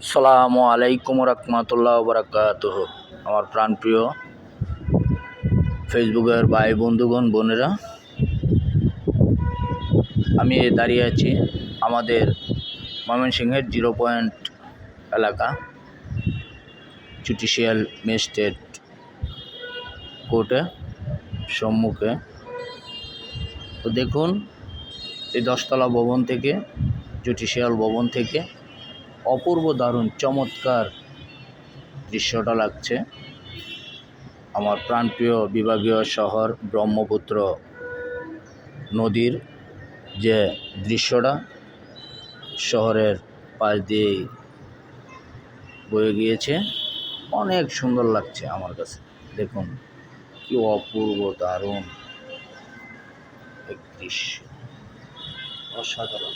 আসসালামু আলাইকুম রহমতুল্লাহ বারাকাতুহ। আমার প্রাণপ্রিয় ফেসবুকের ভাই বন্ধুগণ বোনেরা, আমি দাঁড়িয়ে আছি আমাদের ময়মনসিংহের 0 পয়েন্ট এলাকা জুডিশিয়াল ম্যাজিস্ট্রেট কোর্টে সম্মুখে। তো দেখুন, এই 10তলা ভবন থেকে, জুডিশিয়াল ভবন থেকে অপূর্ব দারুণ চমৎকার দৃশ্যটা লাগছে। আমার প্রাণপ্রিয় বিভাগীয় শহর ব্রহ্মপুত্র নদীর যে দৃশ্যটা শহরের পাশ দিয়ে বয়ে গিয়েছে, অনেক সুন্দর লাগছে আমার কাছে। দেখুন কি অপূর্ব দারুণ এক দৃশ্য, অসাধারণ।